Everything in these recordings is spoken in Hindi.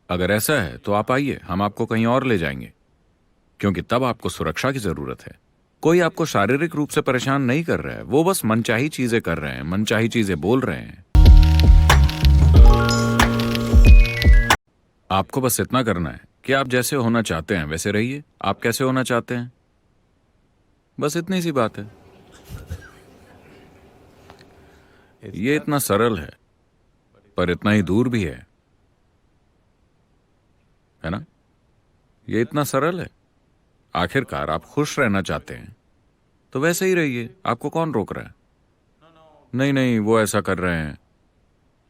अगर ऐसा है तो आप आइए, हम आपको कहीं और ले जाएंगे, क्योंकि तब आपको सुरक्षा की जरूरत है। कोई आपको शारीरिक रूप से परेशान नहीं कर रहा है, वो बस मनचाही चीजें कर रहे हैं, मनचाही चीजें बोल रहे हैं। आपको बस इतना करना है कि आप जैसे होना चाहते हैं वैसे रहिए। आप कैसे होना चाहते हैं, बस इतनी सी बात है। ये इतना सरल है, पर इतना ही दूर भी है ना? ये इतना सरल है। आखिरकार आप खुश रहना चाहते हैं तो वैसे ही रहिए, आपको कौन रोक रहा है? नहीं नहीं, वो ऐसा कर रहे हैं।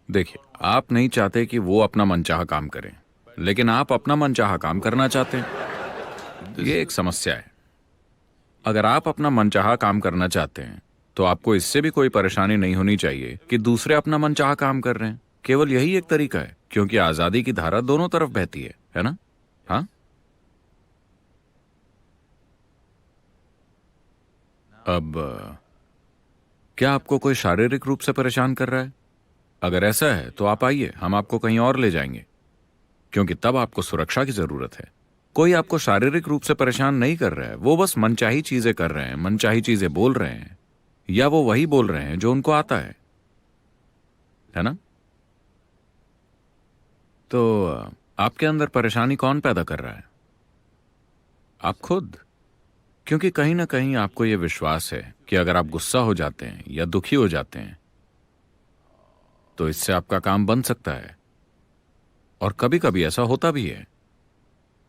देखिए, आप नहीं चाहते कि वो अपना मनचाहा काम करें, लेकिन आप अपना मनचाहा काम करना चाहते हैं। ये एक समस्या है। अगर आप अपना मनचाहा काम करना चाहते हैं तो आपको इससे भी कोई परेशानी नहीं होनी चाहिए कि दूसरे अपना मनचाहा काम कर रहे हैं। केवल यही एक तरीका है, क्योंकि आजादी की धारा दोनों तरफ बहती है ना? हाँ। अब क्या आपको कोई शारीरिक रूप से परेशान कर रहा है? अगर ऐसा है तो आप आइए, हम आपको कहीं और ले जाएंगे, क्योंकि तब आपको सुरक्षा की जरूरत है। कोई आपको शारीरिक रूप से परेशान नहीं कर रहा है, वो बस मनचाही चीजें कर रहे हैं, मनचाही चीजें बोल रहे हैं, या वो वही बोल रहे हैं जो उनको आता है ना? तो आपके अंदर परेशानी कौन पैदा कर रहा है? आप खुद। क्योंकि कहीं ना कहीं आपको यह विश्वास है कि अगर आप गुस्सा हो जाते हैं या दुखी हो जाते हैं तो इससे आपका काम बन सकता है, और कभी कभी ऐसा होता भी है।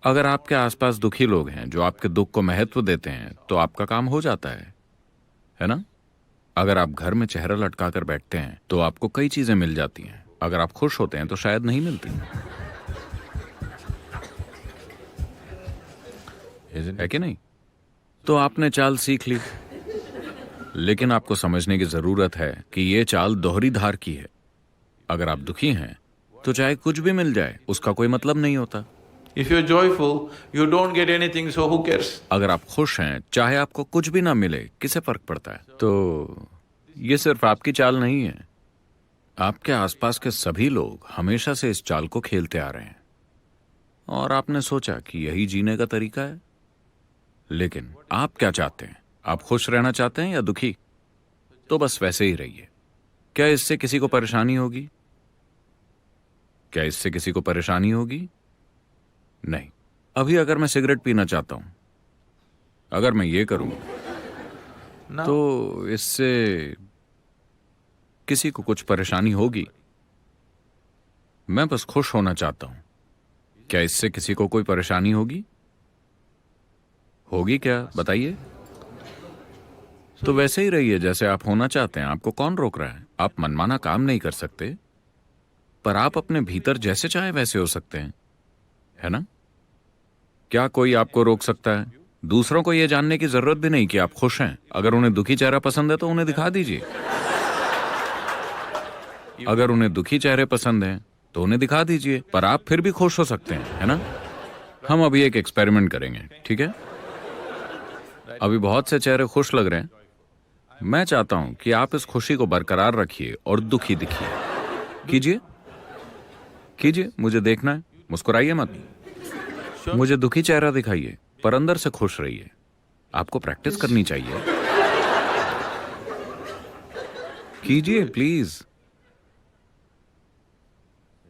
अगर आपके आसपास दुखी लोग हैं जो आपके दुख को महत्व देते हैं तो आपका काम हो जाता है ना? अगर आप घर में चेहरा लटका कर बैठते हैं तो आपको कई चीजें मिल जाती हैं, अगर आप खुश होते हैं तो शायद नहीं मिलती, है कि नहीं? तो आपने चाल सीख ली, लेकिन आपको समझने की जरूरत है कि यह चाल दोहरी धार की है। अगर आप दुखी हैं तो चाहे कुछ भी मिल जाए उसका कोई मतलब नहीं होता। If you're joyful, you don't get anything, so who cares? अगर आप खुश हैं, चाहे आपको कुछ भी ना मिले, किसे फर्क पड़ता है? तो ये सिर्फ आपकी चाल नहीं है, आपके आसपास के सभी लोग हमेशा से इस चाल को खेलते आ रहे हैं, और आपने सोचा कि यही जीने का तरीका है। लेकिन आप क्या चाहते हैं? आप खुश रहना चाहते हैं या दुखी? तो बस वैसे ही रहिए। क्या इससे किसी को परेशानी होगी? क्या इससे किसी को परेशानी होगी? नहीं। अभी अगर मैं सिगरेट पीना चाहता हूं, अगर मैं ये करूं तो इससे किसी को कुछ परेशानी होगी? मैं बस खुश होना चाहता हूं। क्या इससे किसी को कोई परेशानी होगी? होगी क्या, बताइए? तो वैसे ही रहिए जैसे आप होना चाहते हैं, आपको कौन रोक रहा है? आप मनमाना काम नहीं कर सकते, पर आप अपने भीतर जैसे चाहे वैसे हो सकते हैं, है ना? क्या कोई आपको रोक सकता है? दूसरों को यह जानने की जरूरत भी नहीं कि आप खुश हैं। अगर उन्हें दुखी चेहरा पसंद है तो उन्हें दिखा दीजिए। अगर उन्हें दुखी चेहरे पसंद हैं तो उन्हें दिखा दीजिए, पर आप फिर भी खुश हो सकते हैं, है ना? हम अभी एक एक्सपेरिमेंट करेंगे, ठीक है? अभी बहुत से चेहरे खुश लग रहे हैं। मैं चाहता हूं कि आप इस खुशी को बरकरार रखिए और दुखी दिखिए। कीजिए कीजिए, मुझे देखना है। मुस्कुराइए मत, मुझे दुखी चेहरा दिखाइए, पर अंदर से खुश रहिए। आपको प्रैक्टिस करनी चाहिए। कीजिए प्लीज।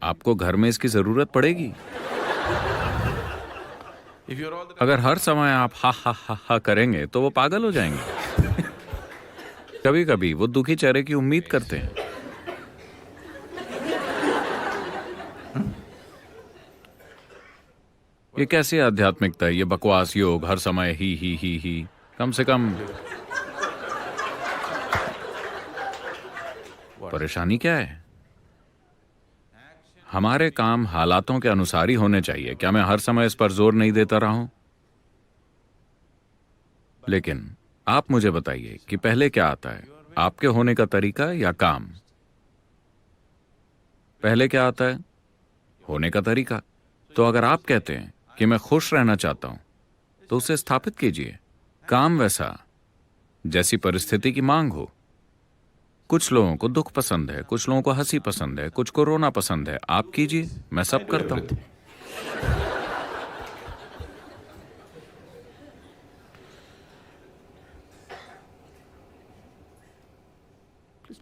आपको घर में इसकी जरूरत पड़ेगी। अगर हर समय आप हा हा हा हा करेंगे तो वो पागल हो जाएंगे। कभी कभी वो दुखी चेहरे की उम्मीद करते हैं। ये कैसी आध्यात्मिकता है? ये बकवास योग, हर समय ही। कम से कम परेशानी क्या है? हमारे काम हालातों के अनुसार ही होने चाहिए। क्या मैं हर समय इस पर जोर नहीं देता रहा हूं? लेकिन आप मुझे बताइए कि पहले क्या आता है, आपके होने का तरीका या काम? पहले क्या आता है? होने का तरीका। तो अगर आप कहते हैं कि मैं खुश रहना चाहता हूं तो उसे स्थापित कीजिए। काम वैसा जैसी परिस्थिति की मांग हो। कुछ लोगों को दुख पसंद है, कुछ लोगों को हंसी पसंद है, कुछ को रोना पसंद है। आप कीजिए, मैं सब करता हूं।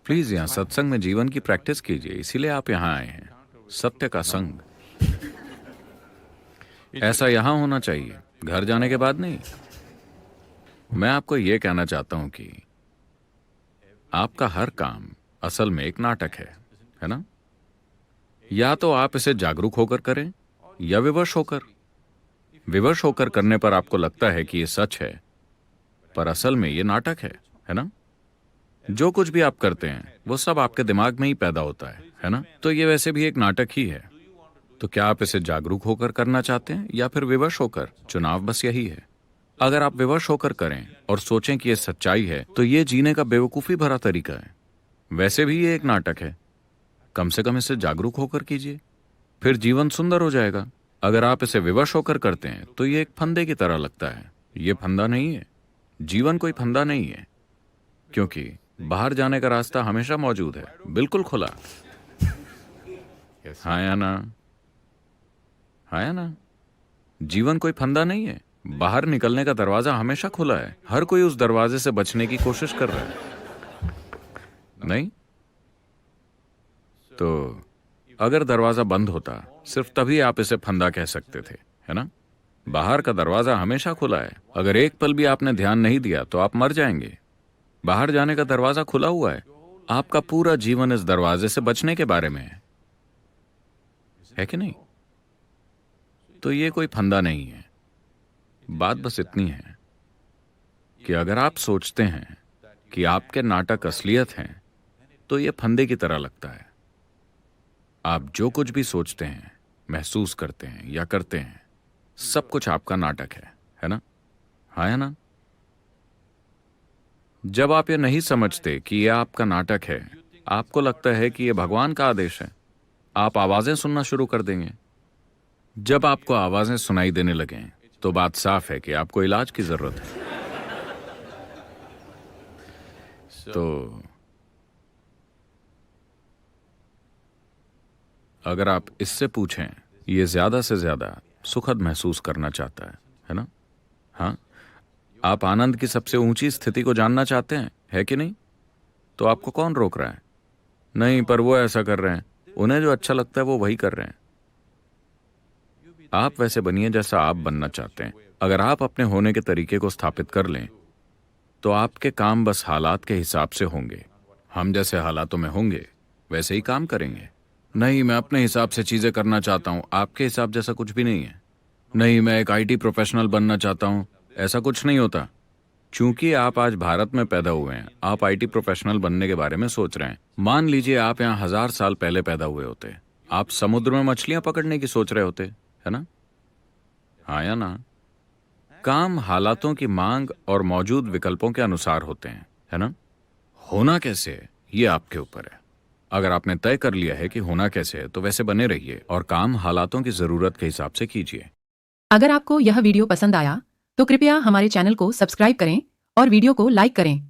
प्लीज यहाँ सत्संग में जीवन की प्रैक्टिस कीजिए, इसीलिए आप यहाँ आए हैं। सत्य का संग ऐसा यहाँ होना चाहिए, घर जाने के बाद नहीं। मैं आपको ये कहना चाहता हूं कि आपका हर काम असल में एक नाटक है ना? या तो आप इसे जागरूक होकर करें या विवश होकर। विवश होकर करने पर आपको लगता है कि ये सच है, पर असल में ये नाटक है ना? जो कुछ भी आप करते हैं वो सब आपके दिमाग में ही पैदा होता है ना? तो ये वैसे भी एक नाटक ही है। तो क्या आप इसे जागरूक होकर करना चाहते हैं या फिर विवश होकर? चुनाव बस यही है। अगर आप विवश होकर करें और सोचें कि ये सच्चाई है, तो ये जीने का बेवकूफी भरा तरीका है। वैसे भी ये एक नाटक है। कम से कम इसे जागरूक होकर कीजिए, फिर जीवन सुंदर हो जाएगा। अगर आप इसे विवश होकर करते हैं तो ये एक फंदे की तरह लगता है। ये फंदा नहीं है, जीवन कोई फंदा नहीं है, क्योंकि बाहर जाने का रास्ता हमेशा मौजूद है, बिल्कुल खुला। हाँ या ना? हाँ या ना? जीवन कोई फंदा नहीं है, बाहर निकलने का दरवाजा हमेशा खुला है। हर कोई उस दरवाजे से बचने की कोशिश कर रहा है, नहीं? तो अगर दरवाजा बंद होता, सिर्फ तभी आप इसे फंदा कह सकते थे, है ना? बाहर का दरवाजा हमेशा खुला है। अगर एक पल भी आपने ध्यान नहीं दिया तो आप मर जाएंगे। बाहर जाने का दरवाजा खुला हुआ है। आपका पूरा जीवन इस दरवाजे से बचने के बारे में है कि नहीं? तो ये कोई फंदा नहीं है। बात बस इतनी है कि अगर आप सोचते हैं कि आपके नाटक असलियत हैं, तो ये फंदे की तरह लगता है। आप जो कुछ भी सोचते हैं, महसूस करते हैं या करते हैं, सब कुछ आपका नाटक है ना? हाँ है ना? जब आप ये नहीं समझते कि यह आपका नाटक है, आपको लगता है कि यह भगवान का आदेश है, आप आवाजें सुनना शुरू कर देंगे। जब आपको आवाजें सुनाई देने लगें, तो बात साफ है कि आपको इलाज की जरूरत है। तो अगर आप इससे पूछें, ये ज्यादा से ज्यादा सुखद महसूस करना चाहता है ना? हाँ, आप आनंद की सबसे ऊंची स्थिति को जानना चाहते हैं, है कि नहीं? तो आपको कौन रोक रहा है? नहीं, पर वो ऐसा कर रहे हैं, उन्हें जो अच्छा लगता है वो वही कर रहे हैं। आप वैसे बनिए जैसा आप बनना चाहते हैं। अगर आप अपने होने के तरीके को स्थापित कर लें, तो आपके काम बस हालात के हिसाब से होंगे। हम जैसे हालातों में होंगे वैसे ही काम करेंगे। नहीं, मैं अपने हिसाब से चीजें करना चाहता हूं, आपके हिसाब जैसा कुछ भी नहीं है। नहीं, मैं एक आईटी प्रोफेशनल बनना चाहता हूं, ऐसा कुछ नहीं होता। क्योंकि आप आज भारत में पैदा हुए हैं, आप आईटी प्रोफेशनल बनने के बारे में सोच रहे हैं। मान लीजिए आप यहाँ 1000 साल पहले पैदा हुए होते, आप समुद्र में मछलियां पकड़ने की सोच रहे होते, है ना? हाँ या ना? काम हालातों की मांग और मौजूद विकल्पों के अनुसार होते हैं, है ना? होना कैसे है, ये आपके ऊपर है। अगर आपने तय कर लिया है कि होना कैसे है, तो वैसे बने रहिए और काम हालातों की जरूरत के हिसाब से कीजिए। अगर आपको यह वीडियो पसंद आया तो कृपया हमारे चैनल को सब्सक्राइब करें और वीडियो को लाइक करें।